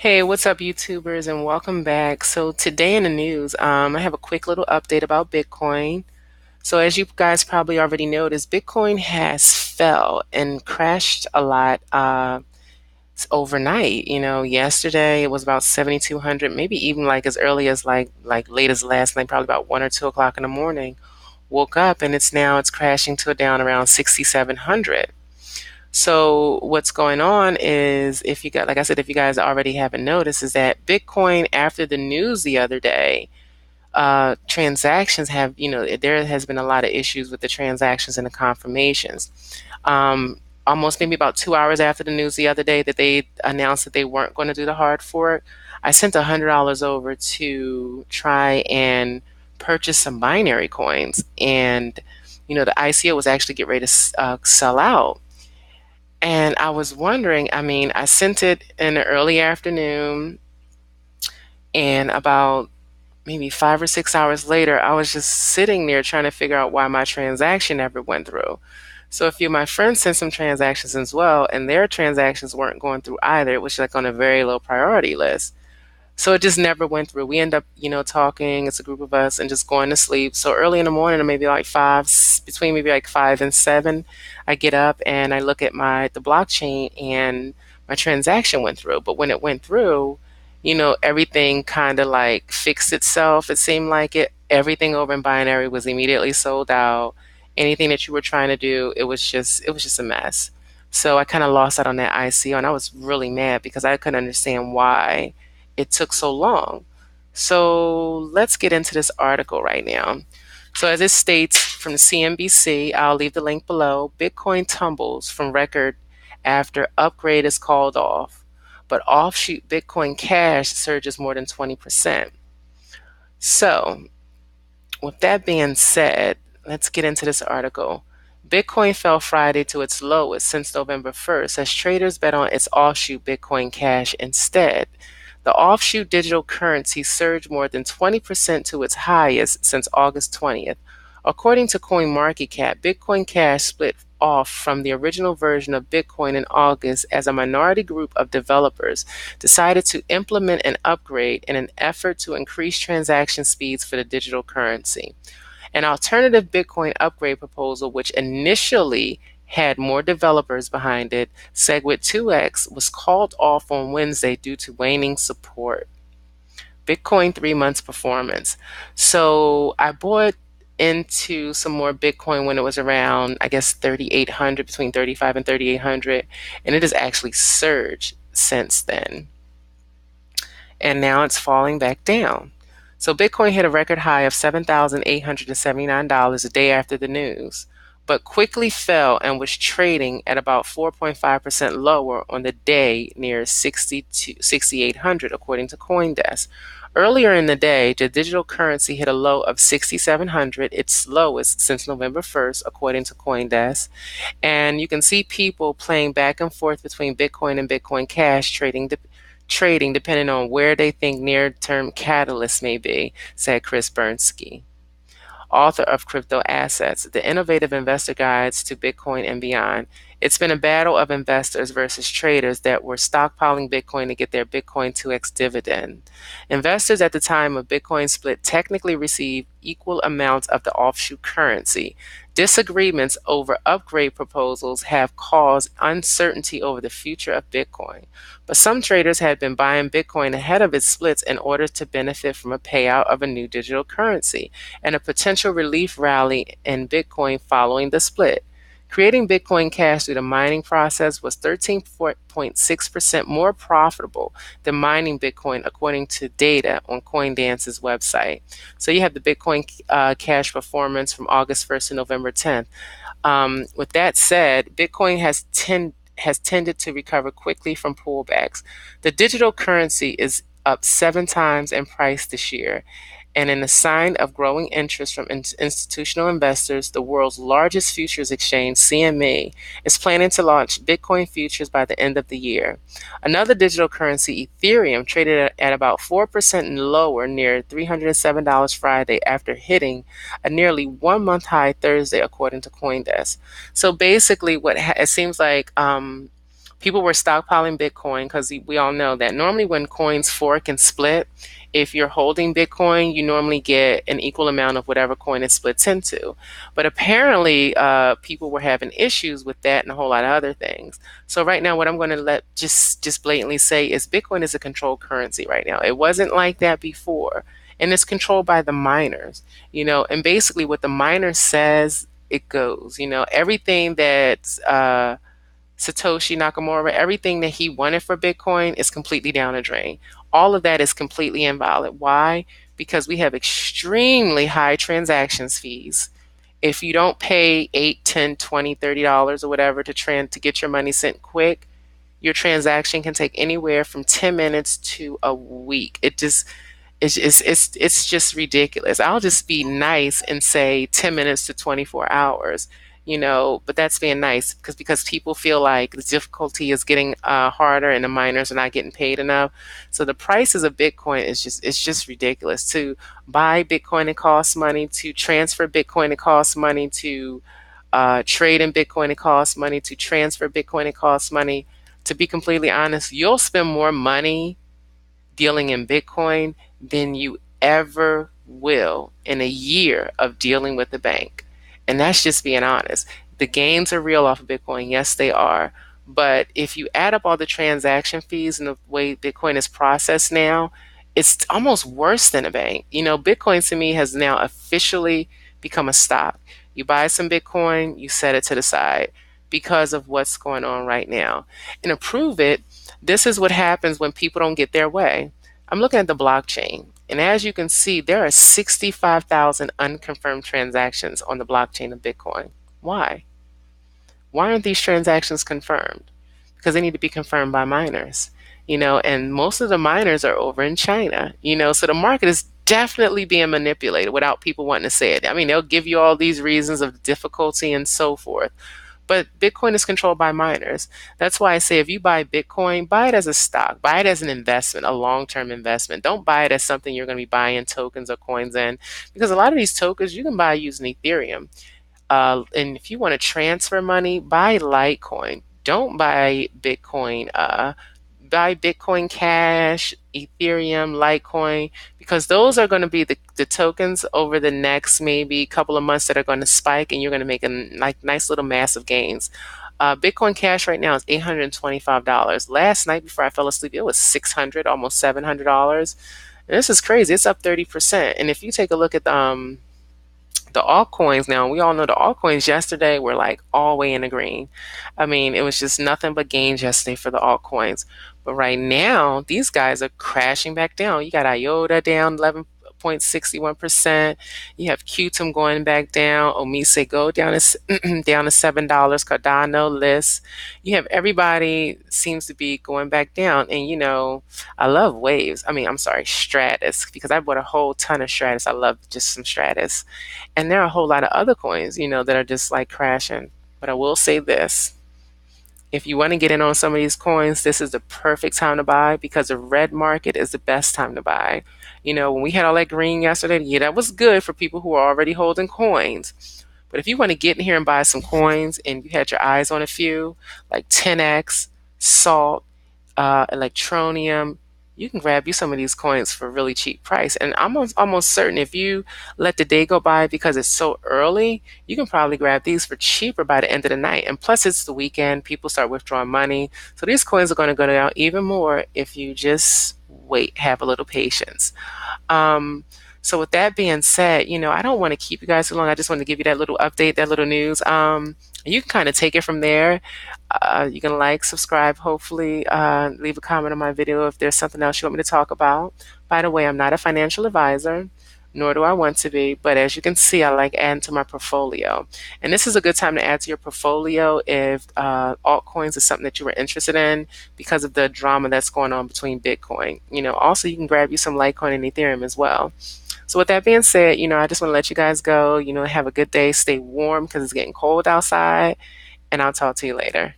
Hey, what's up, YouTubers, and welcome back. So, today in the news, I have a quick little update about Bitcoin. So, as you guys probably already noticed, Bitcoin has fell and crashed a lot overnight. Yesterday it was about 7,200, maybe even like as early as like late as last night, probably about 1 or 2 o'clock in the morning. Woke up and it's crashing to down around 6,700. So what's going on is if you got, like I said, if you guys already haven't noticed, is that Bitcoin after the news the other day, transactions have, there has been a lot of issues with the transactions and the confirmations. Almost maybe about 2 hours after the news the other day that they announced that they weren't going to do the hard fork, I sent $100 over to try and purchase some binary coins, and the ICO was actually get ready to sell out. And I was wondering, I mean, I sent it in the early afternoon, and about maybe 5 or 6 hours later, I was just sitting there trying to figure out why my transaction never went through. So a few of my friends sent some transactions as well, and their transactions weren't going through either. It was like on a very low priority list. So it just never went through. We end up, talking. It's a group of us and just going to sleep. So early in the morning, or maybe like between maybe like 5 and 7, I get up and I look at the blockchain, and my transaction went through. But when it went through, everything kind of like fixed itself. It seemed like everything over in binary was immediately sold out. Anything that you were trying to do, it was just a mess. So I kind of lost out on that ICO, and I was really mad because I couldn't understand why it took so long. So let's get into this article right now. So, as it states from CNBC, I'll leave the link below. Bitcoin tumbles from record after upgrade is called off, but offshoot Bitcoin Cash surges more than 20%. So, with that being said, let's get into this article. Bitcoin fell Friday to its lowest since November 1st as traders bet on its offshoot Bitcoin Cash instead. The offshoot digital currency surged more than 20% to its highest since August 20th. According to CoinMarketCap, Bitcoin Cash split off from the original version of Bitcoin in August as a minority group of developers decided to implement an upgrade in an effort to increase transaction speeds for the digital currency. An alternative Bitcoin upgrade proposal, which initially had more developers behind it, SegWit2x, was called off on Wednesday due to waning support. Bitcoin 3 months performance. So I bought into some more Bitcoin when it was around, I guess, 3,800, between 35 and 3,800, and it has actually surged since then. And now it's falling back down. So Bitcoin hit a record high of $7,879 a day after the news, but quickly fell and was trading at about 4.5% lower on the day near 6,800, according to CoinDesk. Earlier in the day, the digital currency hit a low of 6,700, its lowest since November 1st, according to CoinDesk. And you can see people playing back and forth between Bitcoin and Bitcoin Cash, trading depending on where they think near-term catalysts may be, said Chris Bernstein, author of Crypto Assets, the innovative investor guides to Bitcoin and beyond. It's been a battle of investors versus traders that were stockpiling Bitcoin to get their Bitcoin 2x dividend. Investors at the time of Bitcoin split technically received equal amounts of the offshoot currency. Disagreements over upgrade proposals have caused uncertainty over the future of Bitcoin. But some traders had been buying Bitcoin ahead of its splits in order to benefit from a payout of a new digital currency and a potential relief rally in Bitcoin following the split. Creating Bitcoin Cash through the mining process was 13.6% more profitable than mining Bitcoin, according to data on CoinDance's website. So you have the Bitcoin Cash performance from August 1st to November 10th. With that said, Bitcoin has tended to recover quickly from pullbacks. The digital currency is up 7 times in price this year. And in a sign of growing interest from institutional investors, the world's largest futures exchange, CME, is planning to launch Bitcoin futures by the end of the year. Another digital currency, Ethereum, traded at about 4% lower near $307 Friday after hitting a nearly 1 month high Thursday, according to CoinDesk. So basically, it seems like People were stockpiling Bitcoin because we all know that normally when coins fork and split, if you're holding Bitcoin, you normally get an equal amount of whatever coin it splits into. But apparently, people were having issues with that and a whole lot of other things. So right now, what I'm going to let just blatantly say is Bitcoin is a controlled currency right now. It wasn't like that before, and it's controlled by the miners. And basically, what the miner says, it goes. Everything that Satoshi Nakamoto, everything that he wanted for Bitcoin is completely down the drain. All of that is completely invalid. Why? Because we have extremely high transactions fees. If you don't pay 8, 10, 20, $30 or whatever to get your money sent quick, your transaction can take anywhere from 10 minutes to a week. It's just ridiculous. I'll just be nice and say 10 minutes to 24 hours, but that's being nice because people feel like the difficulty is getting harder and the miners are not getting paid enough. So the prices of Bitcoin it's just ridiculous. To buy Bitcoin, it costs money. To transfer Bitcoin, it costs money. To trade in Bitcoin, it costs money. To transfer Bitcoin, it costs money. To be completely honest, you'll spend more money dealing in Bitcoin than you ever will in a year of dealing with the bank. And that's just being honest. The gains are real off of Bitcoin. Yes, they are. But if you add up all the transaction fees and the way Bitcoin is processed now, it's almost worse than a bank. Bitcoin to me has now officially become a stock. You buy some Bitcoin, you set it to the side because of what's going on right now. And to prove it, this is what happens when people don't get their way. I'm looking at the blockchain, and as you can see, there are 65,000 unconfirmed transactions on the blockchain of Bitcoin. Why? Why aren't these transactions confirmed? Because they need to be confirmed by miners, and most of the miners are over in China, so the market is definitely being manipulated without people wanting to say it. I mean, they'll give you all these reasons of difficulty and so forth. But Bitcoin is controlled by miners. That's why I say if you buy Bitcoin, buy it as a stock, buy it as an investment, a long term investment. Don't buy it as something you're going to be buying tokens or coins in, because a lot of these tokens you can buy using Ethereum. And if you want to transfer money, buy Litecoin. Don't buy Bitcoin. Buy Bitcoin Cash, Ethereum, Litecoin, because those are going to be the tokens over the next maybe couple of months that are going to spike, and you're going to make nice little massive gains. Bitcoin Cash right now is $825. Last night before I fell asleep, it was $600, almost $700. And this is crazy. It's up 30%. And if you take a look at the altcoins now, we all know the altcoins yesterday were like all way in the green. I mean, it was just nothing but gains yesterday for the altcoins. But right now, these guys are crashing back down. You got IOTA down 11.61%. You have Qtum going back down. Omise Go down to $7. Cardano list. You have everybody seems to be going back down. And I love Waves. I mean, I'm sorry, Stratus, because I bought a whole ton of Stratus. I love just some Stratus. And there are a whole lot of other coins, that are just like crashing. But I will say this. If you want to get in on some of these coins, this is the perfect time to buy, because the red market is the best time to buy. When we had all that green yesterday, yeah, that was good for people who are already holding coins. But if you want to get in here and buy some coins and you had your eyes on a few, like 10x, Salt, Electroneum, you can grab you some of these coins for a really cheap price. And I'm almost certain if you let the day go by because it's so early, you can probably grab these for cheaper by the end of the night. And plus, it's the weekend. People start withdrawing money. So these coins are going to go down even more if you just wait, have a little patience. So with that being said, I don't want to keep you guys too long. I just want to give you that little update, that little news. You can kind of take it from there. You can like, subscribe, hopefully leave a comment on my video if there's something else you want me to talk about. By the way, I'm not a financial advisor, nor do I want to be, but as you can see, I like adding to my portfolio. And this is a good time to add to your portfolio if altcoins is something that you were interested in because of the drama that's going on between Bitcoin. Also you can grab you some Litecoin and Ethereum as well. So with that being said, I just want to let you guys go. Have a good day. Stay warm because it's getting cold outside. And I'll talk to you later.